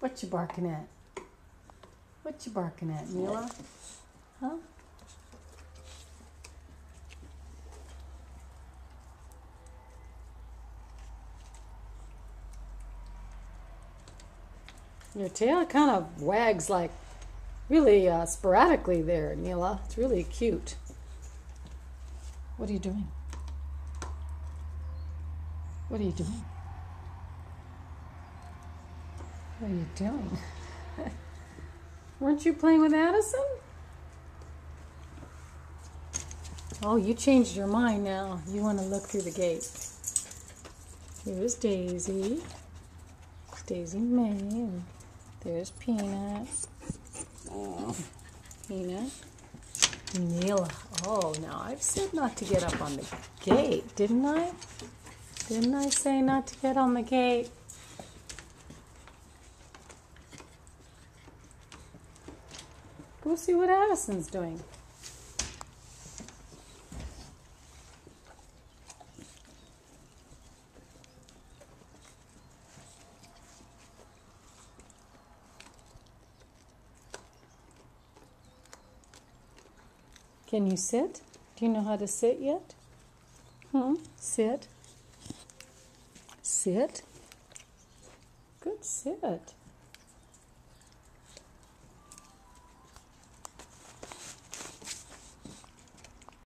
What you barking at? What you barking at, Mila? Huh? Your tail kind of wags like really sporadically there, Mila. It's really cute. What are you doing? What are you doing? What are you doing? Weren't you playing with Addison? Oh, you changed your mind now. You want to look through the gate. Here's Daisy. Daisy May. And there's Peanut. Oh, Peanut. Mila. Oh, now I've said not to get up on the gate, didn't I? Didn't I say not to get on the gate? Go see what Addison's doing. Can you sit? Do you know how to sit yet? Sit. Sit. Good sit.